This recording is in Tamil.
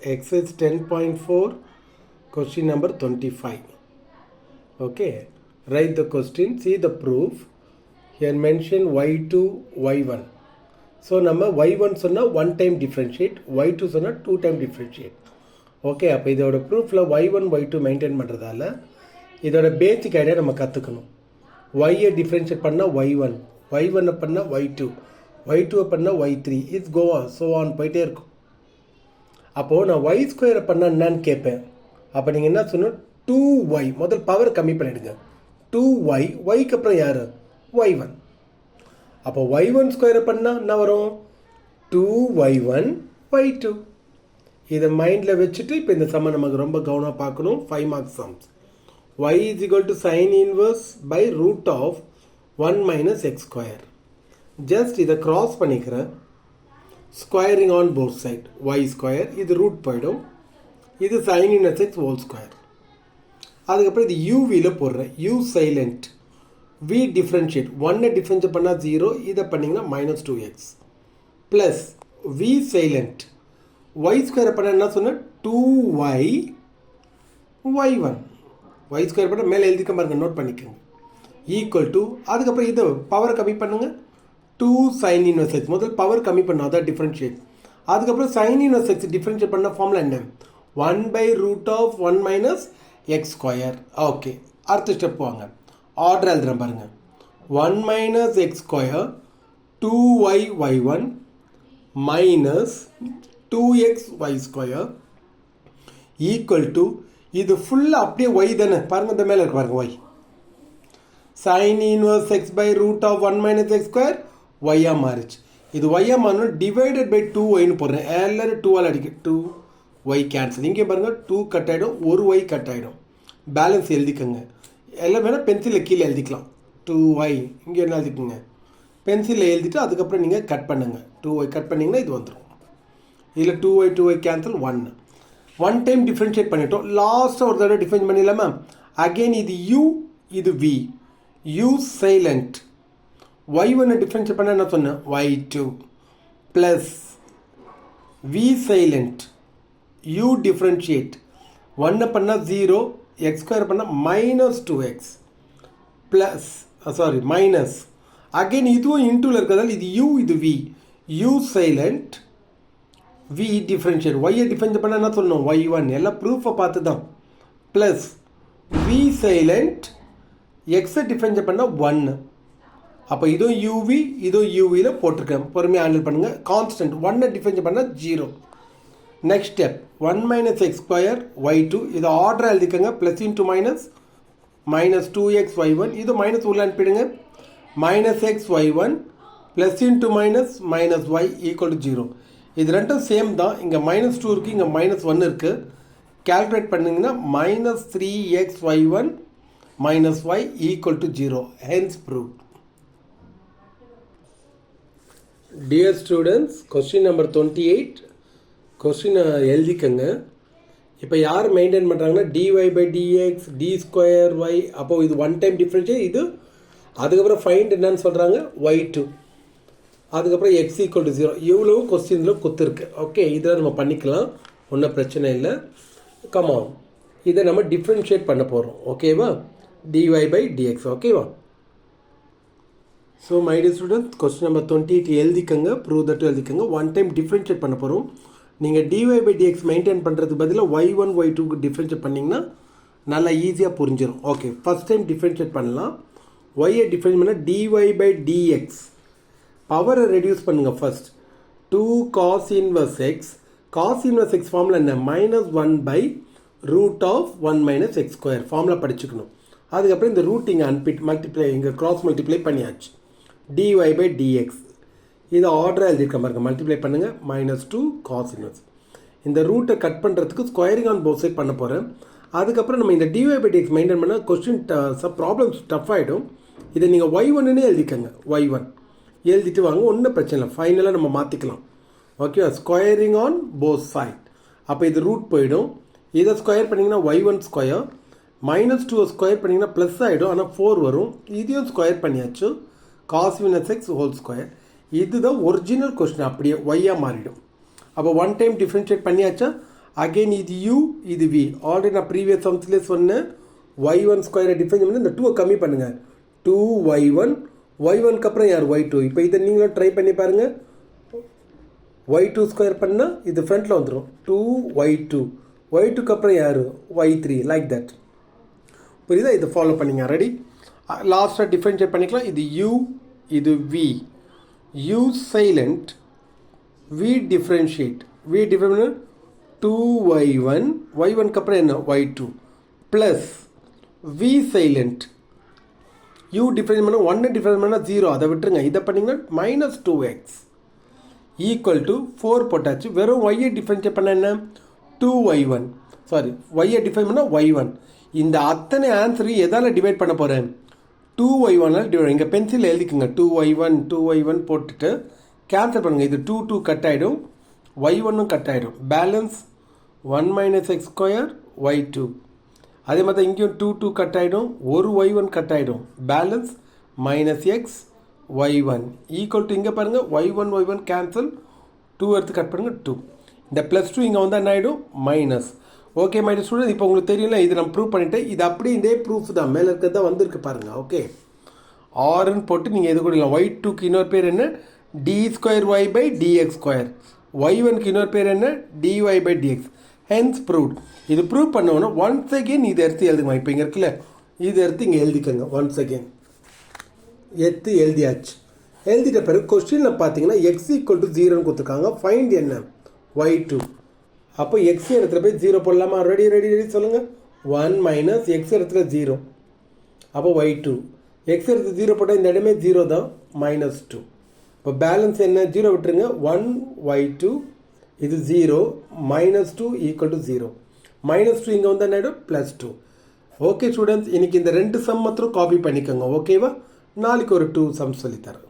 exercise 10.4, question number 25. Okay, write the question, see the proof. Here mention y2, y1. So, நம்ம y1 சொன்னா 1 time differentiate, y2 சொன்னா 2 time differentiate. Okay, அப்போ இதோட proofல y1, y2 maintain பண்ணுறதால இதோட basic idea நம்ம கற்றுக்கணும். y-ஐ differentiate பண்ணா y1, y1 பண்ணா y2, y2 பண்ணா y3, it's go on, so on போயிட்டே இருக்கும். அப்போது நான் y ஸ்கொயரை பண்ணால் என்னன்னு கேட்பேன். அப்போ நீங்கள் என்ன சொன்னோம், 2y முதல் பவர் கம்மி பண்ணிவிடுங்க. 2y, yக்கு அப்புறம் யார், y1. அப்போ y1 ஸ்கொயரை பண்ணால் என்ன வரும், 2y1 y2. இதை மைண்டில் வச்சுட்டு இப்போ இந்த சம்மை நமக்கு ரொம்ப கவனமாக பார்க்கணும். 5 marks sums. y is equal to sin inverse by root of 1 minus x square. Just இதை க்ராஸ் பண்ணிக்கிறேன். Squaring on both side, y square, இது ரூட் போயிடும், இது sin inverse x whole square. அதுக்கப்புறம் இது யூவியில் போடுறேன், u silent, v differentiate, 1 differentiate பண்ணால் 0, இதை பண்ணிங்கன்னா minus 2x plus v silent, y ஸ்கொயரை பண்ணால் என்ன சொன்னால் 2y y1, y ஸ்கொயர் பண்ணால் மேலே எழுதிக்க பாருங்க, நோட் பண்ணிக்கோங்க, ஈக்குவல் டு, அதுக்கப்புறம் இது பவர் கம்மி பண்ணுங்கள், 2 sin inverse x, முதல் பவர் கம்மி பண்ணோம், அதான் டிஃப்ரென்ஷியேட். அதுக்கப்புறம் sin inverse x டிஃப்ரென்ஷியேட் பண்ண ஃபார்முலா என்ன, 1 by root of 1 minus x square. Okay, அடுத்த ஸ்டெப் வாங்க, ஆர்டர் எழுதுறேன் பாருங்க, 1 minus x square 2y y1 minus 2x y square equal to, இது ஃபுல்லாக அப்படியே y தானே பாருங்க, இந்த மேலே இருக்கு பாருங்க y, sin inverse x by root of 1 minus x square y-ஆ மாறிச்சு. இது y-ஆ மாறணும், டிவைடட் பை 2yன்னு போடுறேன், எல்லாரும் 2ஆல் அடிக்க, 2y கேன்சல், இங்கே பாருங்கள் 2 கட் ஆகிடும், ஒரு y கட் ஆகிடும், பேலன்ஸ் எழுதிக்கோங்க. எல்லாம் வேணால் பென்சிலில் கீழே எழுதிக்கலாம், 2y இங்கே என்ன எழுதிக்கோங்க, பென்சிலில் எழுதிட்டு அதுக்கப்புறம் நீங்கள் கட் பண்ணுங்கள், 2y கட் பண்ணிங்கன்னா இது வந்துடும். இதில் 2y கேன்சல், 1 டைம் டிஃப்ரென்ஷியேட் பண்ணிட்டோம். லாஸ்ட்டாக ஒரு தடவை டிஃபைன் பண்ணிடலாமா, அகெயின் இது u, இது v, u silent, y1 differentiate பண்ண என்ன சொன்னேன், y2 plus v silent, u differentiate, 1 பண்ணால் 0, x ஸ்கொயர் பண்ணால் minus 2x plus, sorry minus, again இதுவும் இன்டூவில் இருக்கிறதால இது u, இது v, u silent, v differentiate, y-ஐ டிஃப்ரென்ஷியேட் பண்ணால் என்ன சொல்லணும், y1, எல்லாம் ப்ரூஃபை பார்த்து தான், ப்ளஸ் v சைலண்ட், x-ஐ டிஃப்ரென்ஷியேட் பண்ணால் 1. அப்போ இதுவும் uv, இதுவும் uவியில் போட்டிருக்கேன், பொறுமையாக ஹேண்டில் பண்ணுங்கள். கான்ஸ்டன்ட் 1 டிஃபைன் பண்ணால் 0. Next step 1 minus x square y2, இதை ஆர்டராக எழுதிக்கோங்க, plus into minus, minus 2x y1, இது மைனஸ் உள்ள அனுப்பிடுங்க, minus x y1 plus into minus, minus y equal to 0. இது ரெண்டும் சேம் தான், இங்கே மைனஸ் 2 இருக்குது, இங்கே மைனஸ் 1 இருக்குது. கேல்குலேட் பண்ணிங்கன்னா minus 3x y1 minus y equal to 0, hence prove. Dear students, question number 28, question எழுதிக்கங்க. இப்போ யார் மெயின்டைன் பண்ணுறாங்கன்னா dy by dx, d square y, அப்போது இது 1 டைம் டிஃப்ரென்ஷியேட் இது, அதுக்கப்புறம் ஃபைண்ட் என்னன்னு சொல்கிறாங்க y2, அதுக்கப்புறம் x ஈக்குவல் டு 0, இவ்வளோ கொஸ்டினில் கொடுத்துருக்கு. ஓகே, இதில் நம்ம பண்ணிக்கலாம், ஒன்றும் பிரச்சனை இல்லை. கமான், இதை நம்ம டிஃப்ரென்ஷியேட் பண்ண போகிறோம். ஓகேவா, dy by dx. ஓகேவா, so my dear students, question number 28 எழுதிக்கங்க, ப்ரூவ் தட் எழுதிக்கங்க. 1 டைம் டிஃப்ரென்ஷியேட் பண்ண போகிறோம். நீங்கள் dy by dx மெயின்டைன் பண்ணுறதுக்கு பதிலாக y1 y2க்கு டிஃப்ரென்ஷியேட் பண்ணிங்கன்னா நல்லா ஈஸியாக புரிஞ்சிடும். ஓகே, ஃபஸ்ட் டைம் டிஃப்ரென்ஷியேட் பண்ணலாம். y-ஐ டிஃப்ரென்ஷியேட் பண்ணால் dy by dx, பவரை ரெடியூஸ் பண்ணுங்கள். First 2 cos inverse x, cos inverse x formula என்ன, minus 1 by root of 1 minus x square, formula படிச்சுக்கணும். அதுக்கப்புறம் இந்த ரூட் இங்கே அன்பிட் மல்டிப்ளை, இங்கே க்ராஸ் மல்டிப்ளை பண்ணியாச்சு, dy by dx, இதை ஆர்டராக எழுதியிருக்க பாருங்க, மல்டிப்ளை பண்ணுங்கள், மைனஸ் 2 cos inverse. இந்த ரூட்டை கட் பண்ணுறதுக்கு ஸ்கொயரிங் ஆன் போத் சைட் பண்ண போகிறேன். அதுக்கப்புறம் நம்ம இந்த dy by dx மெயின்டைன் பண்ணால் கொஸ்டின் ப்ராப்ளம்ஸ் டஃப் ஆகிடும். இதை நீங்கள் y1ன்னே எழுதிக்கங்க, y1 எழுதிட்டு வாங்க, ஒன்றும் பிரச்சனை இல்லை, ஃபைனலாக நம்ம மாற்றிக்கலாம். Okay, squaring on both side, அப்போ இது ரூட் போயிடும், இதை ஸ்கொயர் பண்ணிங்கன்னா y1 ஸ்கொயர், மைனஸ் 2 ஸ்கொயர் பண்ணிங்கன்னா ப்ளஸ் ஆகிடும், ஆனால் 4 வரும், இதையும் ஸ்கொயர் பண்ணியாச்சு, cos inverse x whole square. இதுதான் ஒரிஜினல் கொஸ்டின், அப்படியே ஒய்யாக மாறிடும். அப்போ 1 டைம் டிஃப்ரென்ஷியேட் பண்ணியாச்சா, அகெயின் இது u இது v. ஆல்ரெடி நான் ப்ரீவியஸ் சம்ஸ்லேயே சொன்னேன் y1 ஸ்கொயரை டிஃபைன் பண்ணி இந்த 2 கம்மி பண்ணுங்கள். 2y1 y1க்கு அப்புறம் யார் y2. இப்போ இதை நீங்களும் ட்ரை பண்ணி பாருங்கள். y2 ஸ்கொயர் பண்ணால் இது ஃப்ரண்ட்டில் வந்துடும் 2y2. y2க்கு அப்புறம் யார் y3 லைக் தட். புரியுதா? இதை ஃபாலோ பண்ணிங்க. ரெடி? லாஸ்ட்டாக டிஃபரன்ஷியேட் பண்ணிக்கலாம். இது u இது v. u silent, v differentiate. v differentiate 2y1 y1க்கு அப்புறம் என்ன y2 plus v silent. u difference பண்ணால் 1 டிஃபரன்ஸ் பண்ணால் 0, அதை விட்டுருங்க. இதை பண்ணிங்கன்னா மைனஸ் 2x ஈக்குவல் டு 4 போட்டாச்சு. வெறும் y டிஃபரன்ஷியேட் பண்ண என்ன 2y1. சாரி, y டிஃபைன் பண்ணால் y1. இந்த அத்தனை ஆன்சரையும் எதால் டிவைட் பண்ண போகிறேன் 2y1ஆல் டிவைட். இங்கே பென்சில் எழுதிக்குங்க 2y1 போட்டுட்டு கேன்சல் பண்ணுங்கள். இது 2 கட் ஆகிடும், y1ம் கட் ஆகிடும். Balance 1 minus x square y2. அதே மாதிரி தான் இங்கேயும் 2 கட் ஆகிடும், ஒரு y1 கட் ஆகிடும். Balance minus X y1 equal to இங்கே பாருங்கள் y1 கேன்சல், 2 எடுத்து கட் பண்ணுங்கள் 2. இந்த ப்ளஸ் 2 இங்கே வந்தால் என்ன ஆகிடும் minus. Okay my dear student, இப்போ உங்களுக்கு தெரியல, இது நான் ப்ரூவ் பண்ணிவிட்டேன். இது அப்படியே இதே ப்ரூஃப் தான், மேலே இருக்கிறது தான் வந்திருக்கு பாருங்கள். ஓகே, ஆர்ன்னு போட்டு நீங்கள் எது கொடுக்கலாம். y2க்கு இன்னொரு பேர் என்ன d square y by d x square. y1க்கு இன்னொரு பேர் என்ன dy by d x. Hence proved. இது ப்ரூவ் பண்ணோன்னா ஒன்ஸ் அகெயின் இதை எடுத்து எழுதுங்க. இப்போ இங்கே இருக்குல்ல, இதை எடுத்து இங்கே எழுதிக்கோங்க. ஒன்ஸ் அகெயின் எடுத்து எழுதியாச்சு. எழுதிட்ட பிறகு கொஸ்டினில் பார்த்தீங்கன்னா எக்ஸ் ஈக்குவல் டு 0ன்னு கொடுத்துருக்காங்க. ஃபைண்ட் என்ன y2. அப்போ எக்ஸ் இடத்துல போய் 0 போடலாமா? ரெடி சொல்லுங்கள். 1 மைனஸ் எக்ஸ் இடத்துல 0, அப்போ y2. எக்ஸ் இடத்துல 0 போட்டால் இந்த இடமே 0 தான், மைனஸ் 2. இப்போ பேலன்ஸ் என்ன 0 விட்டுருங்க. 1y2 இது 0 மைனஸ் 2 ஈக்குவல் டு 0. மைனஸ் 2 இங்கே வந்து என்ன ஆகிடும் ப்ளஸ் 2. ஓகே ஸ்டூடெண்ட்ஸ், இன்றைக்கி இந்த 2 சம் மாத்திரம் காப்பி பண்ணிக்கோங்க. ஓகேவா? நாளைக்கு ஒரு 2 சம் சொல்லித்தரேன்.